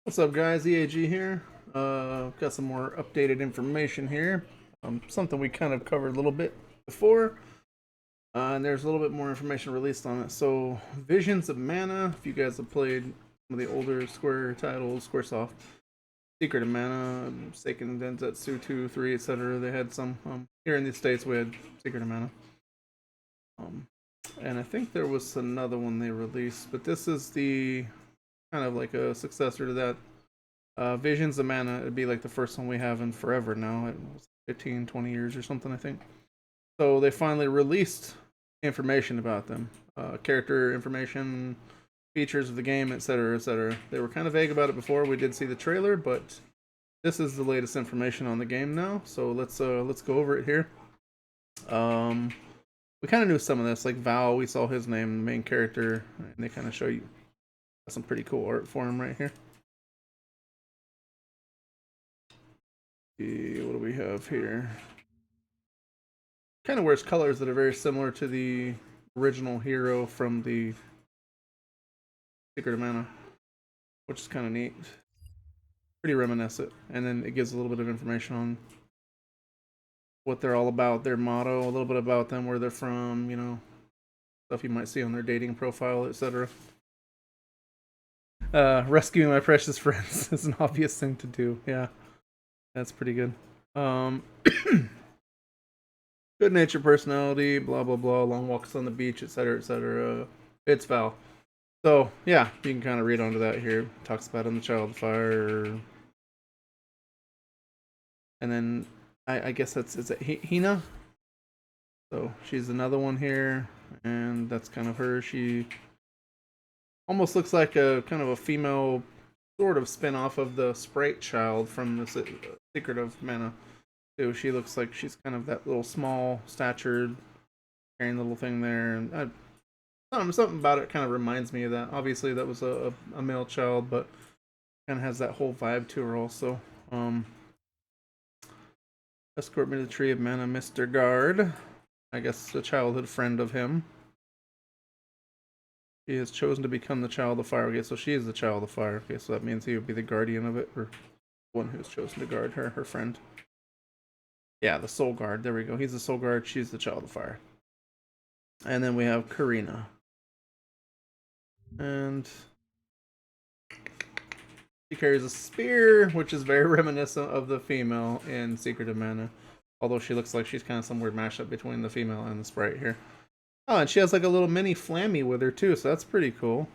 What's up, guys? EAG here. Got some more updated information here. Something we kind of covered a little bit before, and there's a little bit more information released on it. So, Visions of Mana. If you guys have played some of the older Square titles, SquareSoft, Secret of Mana, Seiken Densetsu 2, 3, etc. They had some. Here in the States, we had Secret of Mana. Um, and I think there was another one they released, but this is the kind of like a successor to that. Visions of Mana would be like the first one we have in forever now. It was 15, 20 years or something, I think. So they finally released information about them, character information, features of the game, etc., etc. They were kind of vague about it before. We did see the trailer, but this is the latest information on the game now. So let's go over it here. Um, we kind of knew some of this, like Val. We saw his name, the main character, and they kind of show you some pretty cool art for him right here. What do we have here? Kind of wears colors that are very similar to the original hero from the Secret of Mana, which is kind of neat. Pretty reminiscent. And then it gives a little bit of information on what they're all about, their motto, a little bit about them, where they're from, stuff you might see on their dating profile, etc. Rescuing my precious friends is an obvious thing to do. Yeah, that's pretty good. Good nature, personality, blah blah blah. Long walks on the beach, etc., etc. It's Val. So yeah, you can kind of read onto that here. Talks about in the Child Fire, and then I guess that's is it Hina. So she's another one here, and that's kind of her. She almost looks like a kind of a female sort of spin off of the Sprite Child from the Secret of Mana. So she looks like she's kind of that little small statured carrying the little thing there, and something about it kind of reminds me of that. Obviously, that was a male child, but kind of has that whole vibe to her also. Um, Escort me to the Tree of Mana, Mr. Guard. I guess a childhood friend of him. He has chosen to become the Child of Fire. Okay, so she is the Child of Fire. Okay, so that means he would be the guardian of it, or one who's chosen to guard her, her friend. Yeah, the Soul Guard. There we go. He's the Soul Guard. She's the Child of Fire. And then we have Karina. And she carries a spear, which is very reminiscent of the female in Secret of Mana. Although she looks like she's kind of some weird mashup between the female and the sprite here. Oh, and she has like a little mini Flammy with her too, so that's pretty cool.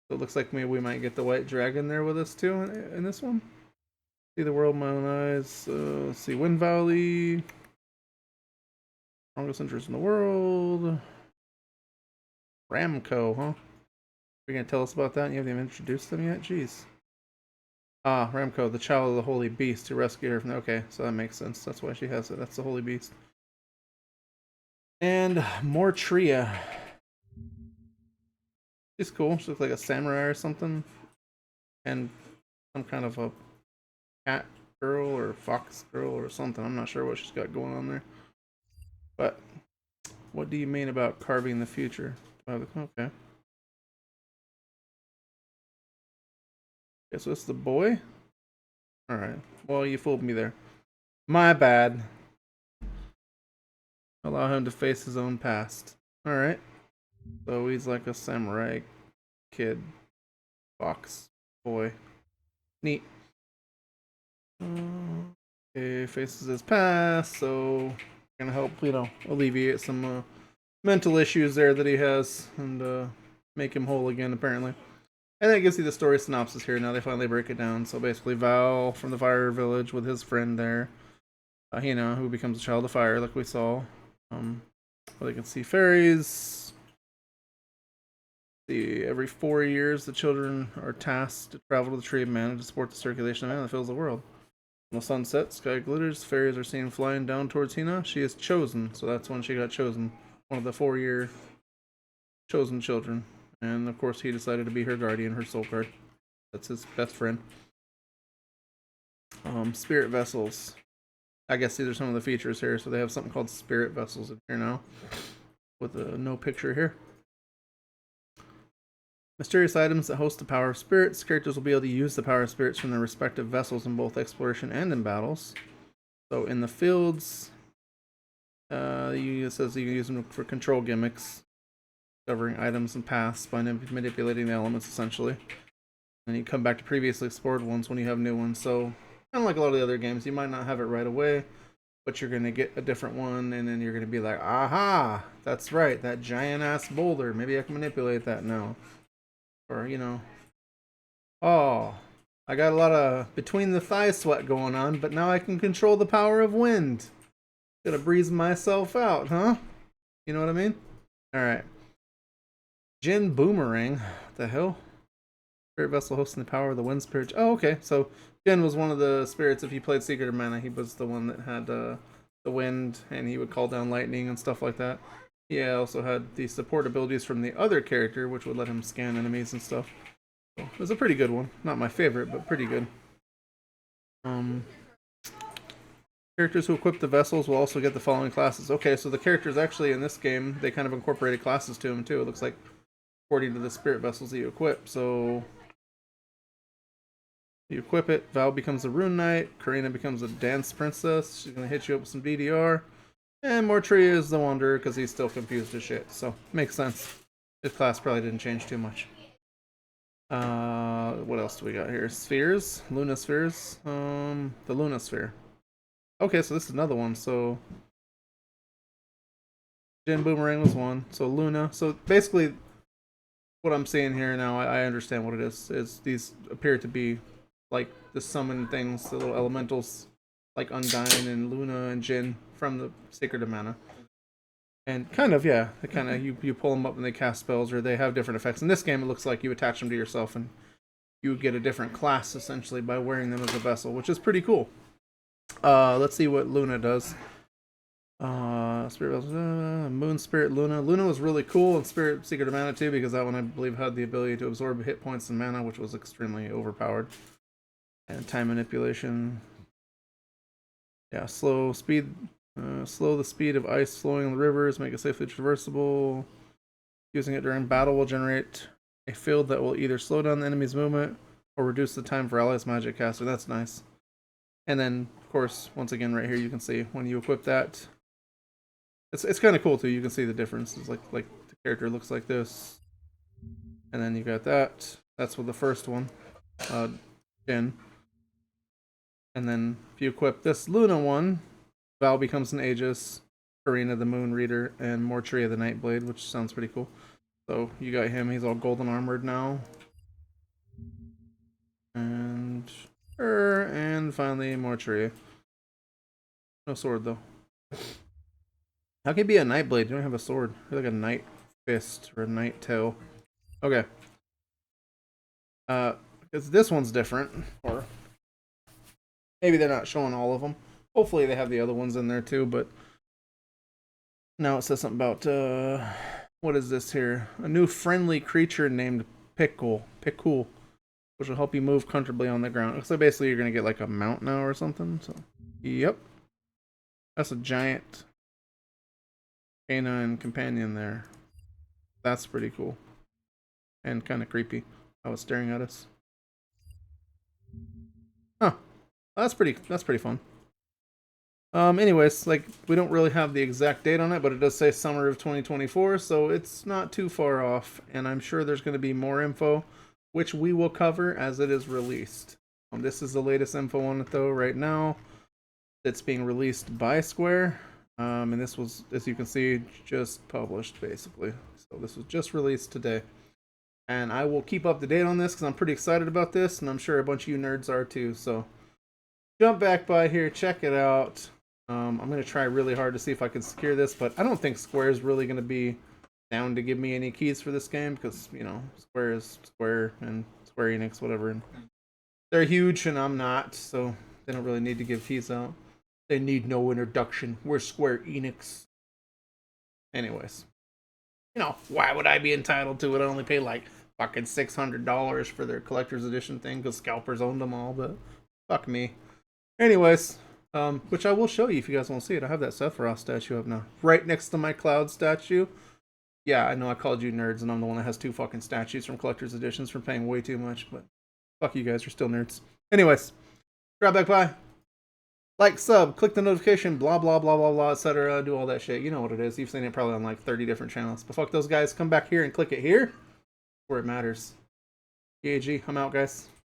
So it looks like maybe we might get the white dragon there with us too in this one. See the world, my own eyes. Let's see, Wind Valley. Strongest interest in the world. Ramco, huh? You're gonna tell us about that? And you haven't even introduced them yet? Jeez. Ah, Ramco, the child of the holy beast who rescued her from. Okay, so that makes sense. That's why she has it. That's the holy beast. And Mortria. She's cool. She looks like a samurai or something. And some kind of a cat girl or fox girl or something. I'm not sure what she's got going on there. But what do you mean about carving the future? Okay. Guess it's the boy? Alright. Well, you fooled me there. My bad. Allow him to face his own past. Alright. So he's like a samurai kid. Fox boy. Neat. Okay, faces his past, so gonna help, alleviate some mental issues there that he has and make him whole again, apparently. And that gives you the story synopsis here. Now they finally break it down. So basically, Val from the Fire Village with his friend there, who becomes a child of fire, like we saw. They can see fairies. See, every 4 years, the children are tasked to travel to the Tree of Mana to support the circulation of mana that fills the world. When the sun sets, sky glitters, fairies are seen flying down towards Hina. She is chosen, so that's when she got chosen. One of the 4-year chosen children. And of course, he decided to be her guardian, her soul guard. That's his best friend. Spirit vessels. I guess these are some of the features here. So they have something called spirit vessels in here now, with no picture here. Mysterious items that host the power of spirits. Characters will be able to use the power of spirits from their respective vessels in both exploration and in battles. So in the fields, it says you can use them for control gimmicks, discovering items and paths by manipulating the elements, essentially. And you come back to previously explored ones when you have new ones. So kind of like a lot of the other games, you might not have it right away, but you're going to get a different one, and then you're going to be like, aha, that's right, that giant-ass boulder. Maybe I can manipulate that now. Or, you know, oh, I got a lot of between-the-thigh sweat going on, but now I can control the power of wind. Gonna breeze myself out, huh? You know what I mean? Alright. Jin Boomerang. What the hell? Spirit vessel hosting the power of the wind spirit. Oh, okay. So Jin was one of the spirits. If you played Secret of Mana, he was the one that had the wind, and he would call down lightning and stuff like that. He also had the support abilities from the other character, which would let him scan enemies and stuff. So it was a pretty good one. Not my favorite, but pretty good. Characters who equip the vessels will also get the following classes. Okay, so the characters actually in this game, they kind of incorporated classes to them too. It looks like according to the spirit vessels that you equip. So you equip it, Val becomes a Rune Knight, Karina becomes a Dance Princess, she's going to hit you up with some DDR, and Mortria is the Wanderer because he's still confused as shit. So, makes sense. His class probably didn't change too much. What else do we got here? Spheres? Luna Spheres? The Luna Sphere. Okay, so this is another one. So Jin Boomerang was one. So Luna. So basically, what I'm seeing here now, I understand what it is. Is these appear to be like the summon things, the little elementals, like Undyne and Luna and Jin from the Secret of Mana. And kind of, yeah, they kind of you pull them up and they cast spells, or they have different effects. In this game, it looks like you attach them to yourself and you get a different class essentially by wearing them as a vessel, which is pretty cool. Let's see what Luna does. Spirit Moon Spirit Luna. Luna was really cool in Spirit Secret of Mana too, because that one I believe had the ability to absorb hit points and mana, which was extremely overpowered. And time manipulation. Yeah, slow the speed of ice flowing in the rivers, make it safely traversable. Using it during battle will generate a field that will either slow down the enemy's movement or reduce the time for allies magic caster. That's nice. And then, of course, once again, right here, you can see when you equip that. It's kind of cool too. You can see the difference. It's like the character looks like this, and then you got that. That's with the first one, Jin. And then if you equip this Luna one, Val becomes an Aegis, Karina the Moon Reader, and Mortria the Nightblade, which sounds pretty cool. So you got him. He's all golden armored now. And her, and finally Mortria. No sword though. How can you be a Nightblade? You don't have a sword. You're like a Night Fist or a Night Tail. Okay. Because this one's different. Or maybe they're not showing all of them. Hopefully they have the other ones in there too, but now it says something about, what is this here? A new friendly creature named Pickle, which will help you move comfortably on the ground. So basically you're going to get like a mount now or something. So, yep. That's a giant canine companion there. That's pretty cool. And kind of creepy. How it's staring at us. Huh. That's pretty fun. Anyways, like, we don't really have the exact date on it, but it does say summer of 2024, so it's not too far off, and I'm sure there's going to be more info, which we will cover as it is released. This is the latest info on it, though, right now. It's being released by Square, and this was, as you can see, just published, basically. So this was just released today. And I will keep up to date on this, because I'm pretty excited about this, and I'm sure a bunch of you nerds are, too, so jump back by here, check it out. I'm going to try really hard to see if I can secure this, but I don't think Square is really going to be down to give me any keys for this game, because, you know, Square is Square, and SquareEnix, whatever. And they're huge, and I'm not, so they don't really need to give keys out. They need no introduction. We're SquareEnix. Anyways. You know, why would I be entitled to it? I only pay like fucking $600 for their collector's edition thing, because scalpers owned them all, but fuck me. Anyways, which I will show you if you guys want to see it. I have that Sephiroth statue up now, right next to my Cloud statue. Yeah, I know I called you nerds, and I'm the one that has 2 fucking statues from collector's editions for paying way too much, but fuck you guys, you're still nerds. Anyways, drop back by. Like, sub, click the notification, blah, blah, blah, blah, blah, etc. Do all that shit. You know what it is. You've seen it probably on like 30 different channels. But fuck those guys. Come back here and click it here where it matters. GAG, I'm out, guys.